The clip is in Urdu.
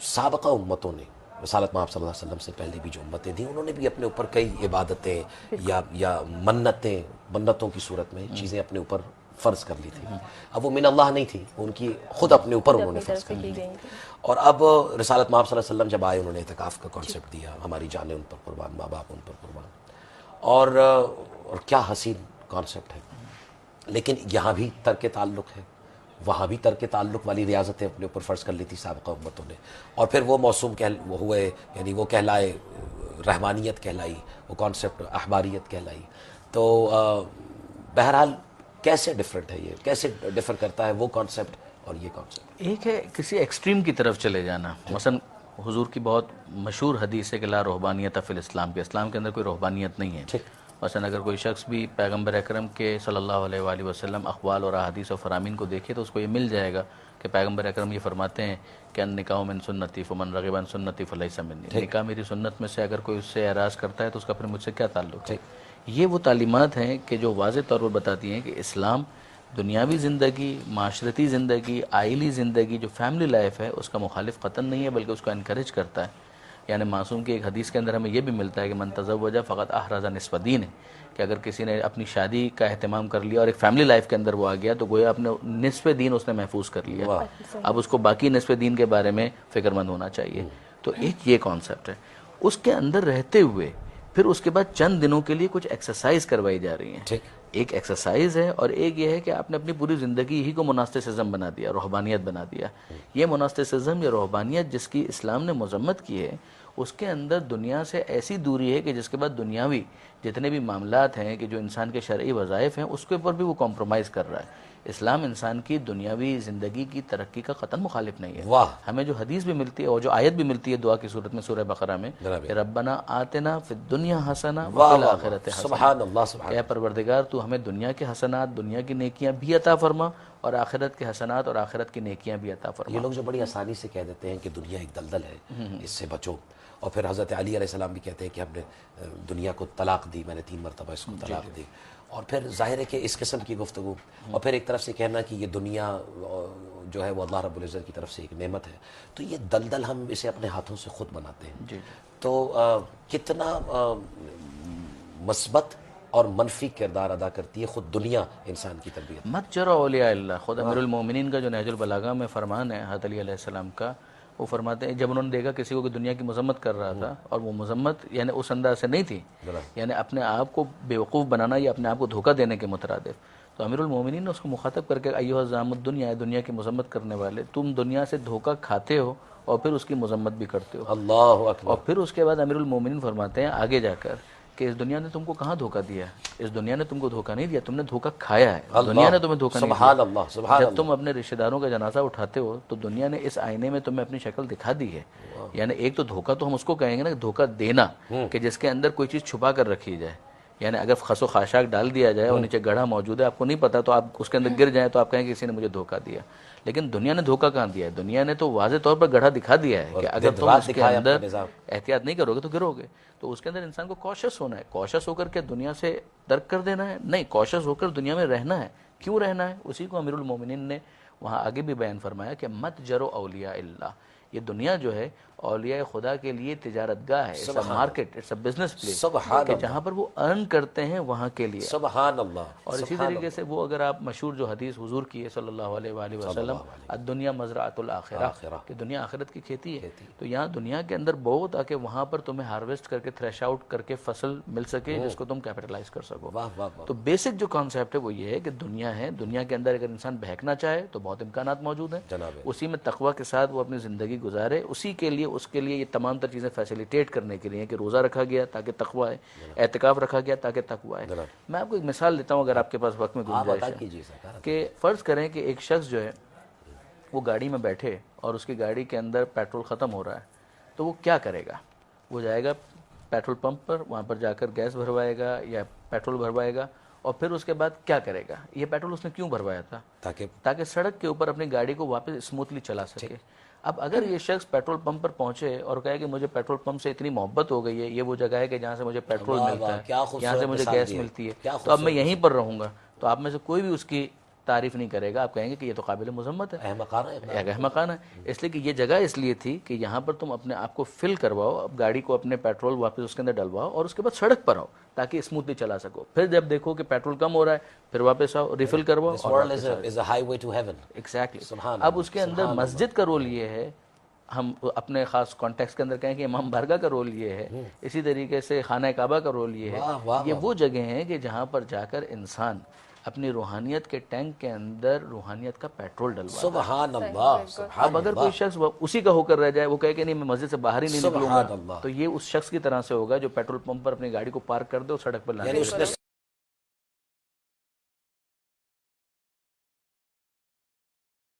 سابقہ امتوں نے رسالت محمد صلی اللہ علیہ وسلم سے پہلے بھی جو امتیں تھیں انہوں نے بھی اپنے اوپر کئی عبادتیں یا منتوں کی صورت میں چیزیں اپنے اوپر فرض کر لی تھی. اب وہ من اللہ نہیں تھی، ان کی خود اپنے اوپر انہوں نے فرض کر لی تھی. اور اب رسالت محمد صلی اللہ علیہ وسلم جب آئے، انہوں نے اعتکاف کا کانسیپٹ دیا، ہماری جانیں ان پر قربان، ماں باپ ان پر قربان. اور کیا حسین کانسیپٹ ہے. لیکن یہاں بھی ترک تعلق ہے، وہاں بھی ترک تعلق والی ریاضتیں اپنے اوپر فرض کر لی تھی سابقہ امتوں نے. اور پھر وہ موسوم ہوئے، یعنی وہ کہلائے رحمانیت کہلائی، وہ کانسیپٹ احباریت کہلائی. تو بہرحال کیسے ڈیفرنٹ ہے، یہ کیسے ڈیفر کرتا ہے وہ کانسیپٹ اور یہ کانسیپٹ؟ ایک ہے کسی ایکسٹریم کی طرف چلے جانا. مثلا حضور کی بہت مشہور حدیث ہے کہ لا رہبانیت فی الاسلام، کے اسلام کے اندر کوئی رہبانیت نہیں ہے. مثلا اگر کوئی شخص بھی پیغمبر اکرم کے صلی اللہ علیہ وآلہ وسلم اقوال اور احادیث و فرامین کو دیکھے تو اس کو یہ مل جائے گا کہ پیغمبر اکرم یہ فرماتے ہیں کہ النکاح من سنتی فمن رغب عن سنتی فلیس منی. نکاح میری سنت میں سے اگر کوئی اس سے اعراض کرتا ہے تو اس کا پھر مجھ سے کیا تعلق ہے. یہ وہ تعلیمات ہیں کہ جو واضح طور پر بتاتی ہیں کہ اسلام دنیاوی زندگی، معاشرتی زندگی، آئلی زندگی، جو فیملی لائف ہے اس کا مخالف قطعاً نہیں ہے، بلکہ اس کو انکریج کرتا ہے. یعنی معصوم کی ایک حدیث کے اندر ہمیں یہ بھی ملتا ہے کہ من تزوج فقط احرز نصف دین ہے، کہ اگر کسی نے اپنی شادی کا اہتمام کر لیا اور ایک فیملی لائف کے اندر وہ آ گیا تو گویا اپنے نصف دین اس نے محفوظ کر لیا. اب اس کو باقی نصف دین کے بارے میں فکر مند ہونا چاہیے. تو ایک یہ کانسیپٹ ہے. اس کے اندر رہتے ہوئے پھر اس کے بعد چند دنوں کے لیے کچھ ایکسرسائز کروائی جا رہی ہیں. ایک ایکسرسائز ہے اور ایک یہ ہے کہ آپ نے اپنی پوری زندگی ہی کو مناسٹسزم بنا دیا، روحانیت بنا دیا. یہ مناسٹسزم یا روحانیت جس کی اسلام نے مذمت کی ہے، اس کے اندر دنیا سے ایسی دوری ہے کہ جس کے بعد دنیاوی جتنے بھی معاملات ہیں کہ جو انسان کے شرعی وظائف ہیں اس کے اوپر بھی وہ کمپرومائز کر رہا ہے. اسلام انسان کی دنیاوی زندگی کی ترقی کا قطعاً مخالف نہیں ہے. ہمیں جو حدیث بھی ملتی ہے اور جو آیت بھی ملتی ہے دعا کی صورت میں سورہ بقرہ میں کہ ربنا آتنا فی الدنیا حسنہ وفی الآخرۃ حسنہ، سبحان اللہ سبحان اے پروردگار تو ہمیں دنیا کے حسنات، دنیا کی نیکیاں بھی عطا فرما اور آخرت کے حسنات اور آخرت کی نیکیاں بھی عطا فرما. یہ لوگ جو بڑی آسانی سے کہہ دیتے ہیں کہ دنیا ایک دلدل ہے، اس سے بچو. اور پھر حضرت علی علیہ السلام بھی کہتے ہیں کہ ہم نے دنیا کو طلاق دی، میں نے 3 مرتبہ اس کو طلاق دی. اور پھر ظاہر ہے کہ اس قسم کی گفتگو، اور پھر ایک طرف سے کہنا کہ یہ دنیا جو ہے وہ اللہ رب العزت کی طرف سے ایک نعمت ہے. تو یہ دلدل ہم اسے اپنے ہاتھوں سے خود بناتے ہیں. تو کتنا مثبت اور منفی کردار ادا کرتی ہے خود دنیا انسان کی تربیت. مت جرا اولیاء اللہ. خود امیر المومنین کا جو نہج البلاغہ میں فرمان ہے حضرت علی علیہ السلام کا، وہ فرماتے ہیں جب انہوں نے دیکھا کسی کو کہ دنیا کی مذمت کر رہا تھا، اور وہ مذمت یعنی اس انداز سے نہیں تھی، یعنی اپنے آپ کو بیوقوف بنانا یا اپنے آپ کو دھوکہ دینے کے مترادف، تو امیر المومنین نے اس کو مخاطب کر کے ایھا الزعام الدنیا، دنیا کی مذمت کرنے والے، تم دنیا سے دھوکہ کھاتے ہو اور پھر اس کی مذمت بھی کرتے ہو. اللہ اکبر. اور پھر اس کے بعد امیر المومنین فرماتے ہیں آگے جا کر کہ اس دنیا نے تم کو کہاں دھوکہ دیا ہے؟ اس دنیا نے تم کو دھوکہ نہیں دیا، تم نے دھوکہ کھایا ہے. دنیا نے تمہیں دھوکہ نہیں دیا. سبحان اللہ سبحان جب تم اپنے رشتہ داروں کا جنازہ اٹھاتے ہو تو دنیا نے اس آئینے میں تمہیں اپنی شکل دکھا دی ہے. یعنی ایک تو دھوکہ تو ہم اس کو کہیں گے نا کہ دھوکہ دینا، کہ جس کے اندر کوئی چیز چھپا کر رکھی جائے. یعنی اگر خس و خاشاک ڈال دیا جائے اور نیچے گڑھا موجود ہے، آپ کو نہیں پتا، تو آپ اس کے اندر گر جائیں تو آپ کہیں کہ کسی نے مجھے دھوکہ دیا. لیکن دنیا نے دھوکہ کہاں دیا ہے؟ دنیا نے تو واضح طور پر گڑھا دکھا دیا ہے کہ اگر تم اس کے اندر احتیاط نہیں کرو گے تو گرو گے. تو اس کے اندر انسان کو کوشش ہونا ہے. کوشش ہو کر کے دنیا سے ترک کر دینا ہے؟ نہیں، کوشش ہو کر دنیا میں رہنا ہے. کیوں رہنا ہے؟ اسی کو امیر المومنین نے وہاں آگے بھی بیان فرمایا کہ مت جرو اولیاء اللہ. یہ دنیا جو ہے اولیاء خدا کے لیے تجارت گاہ ہے، it's a market, it's a business place, کہ جہاں پر وہ ارن کرتے ہیں وہاں کے لیے. سبحان اللہ. اور اسی طریقے سے وہ اگر آپ مشہور جو حدیث حضور کی ہے صلی اللہ علیہ وآلہ وسلم، الدنیا مزرعۃ الآخرہ، کہ دنیا آخرت کی کھیتی ہے. تو یہاں دنیا کے اندر بو تاکہ وہاں پر تمہیں ہارویسٹ کر کے تھریش آؤٹ کر کے فصل مل سکے جس کو تم کیپٹلائز کر سکو. تو بیسک جو کانسیپٹ ہے وہ یہ ہے کہ دنیا ہے، دنیا کے اندر اگر انسان بہکنا چاہے تو بہت امکانات موجود ہیں. اسی میں تقویٰ کے ساتھ وہ اپنی زندگی گزارے. اسی کے لیے اس کے لیے یہ تمام تر چیزیں فیسیلیٹیٹ کرنے کے لیے کہ روزہ رکھا گیا تاکہ تقویٰ ہے، اعتکاف رکھا گیا تاکہ تقویٰ ہے. میں آپ کو ایک مثال دیتا ہوں اگر آپ کے پاس وقت میں گنجائش ہے، کہ فرض کریں کہ ایک شخص جو ہے وہ گاڑی میں بیٹھے اور اس کی گاڑی کے اندر پیٹرول ختم ہو رہا ہے، تو وہ کیا کرے گا؟ وہ جائے گا پیٹرول پمپ پر، وہاں پر جا کر گیس بھروائے گا یا پیٹرول بھروائے گا، اور پھر اس کے بعد کیا کرے گا؟ یہ پیٹرول اس نے کیوں بھروایا تھا؟ تاکہ سڑک کے اوپر اپنی گاڑی کو واپس اسموتھلی چلا سکے. اب اگر یہ شخص پیٹرول پمپ پر پہنچے اور کہے کہ مجھے پیٹرول پمپ سے اتنی محبت ہو گئی ہے، یہ وہ جگہ ہے کہ جہاں سے مجھے پیٹرول ملتا ہے، یہاں سے مجھے گیس ملتی ہے، تو اب میں یہیں پر رہوں گا، تو آپ میں سے کوئی بھی اس کی تعریف نہیں کرے گا, آپ کہیں گے کہ یہ تو قابل مذمت ہے, احمقانہ ہے. ایک احمقانہ ہے. اس لیے کہ یہ جگہ اس لیے تھی کہ یہاں پر تم اپنے آپ کو فل کرواؤ, اب گاڑی کو اپنے پیٹرول واپس اس کے اندر ڈلواؤ اور اس کے بعد سڑک پر آؤ تاکہ اسموتھلی چلا سکو. پھر جب دیکھو کہ پیٹرول کم ہو رہا ہے پھر واپس آؤ, ریفل کرواؤ. This world is a highway to heaven. Exactly. سبحان اب اس کے اندر مسجد کا رول یہ ہے, ہم اپنے خاص کانٹیکس کے اندر کہیں کہ امام بارگاہ کا رول یہ ہے, اسی طریقے سے خانہ کعبہ کا رول یہ ہے. یہ وہ جگہ ہیں کہ جہاں پر جا کر انسان اپنی روحانیت کے ٹینک کے اندر روحانیت کا پیٹرول ڈلوا. سبحان اللہ, سبحان اب اگر کوئی شخص اسی کا ہو کر رہ جائے, وہ کہے کہ نہیں میں مسجد سے باہر ہی نہیں نکلوں سبحان گا, اللہ. تو یہ اس شخص کی طرح سے ہوگا جو پیٹرول پمپ پر اپنی گاڑی کو پارک کر دے اور سڑک پر لانے. یعنی اس نے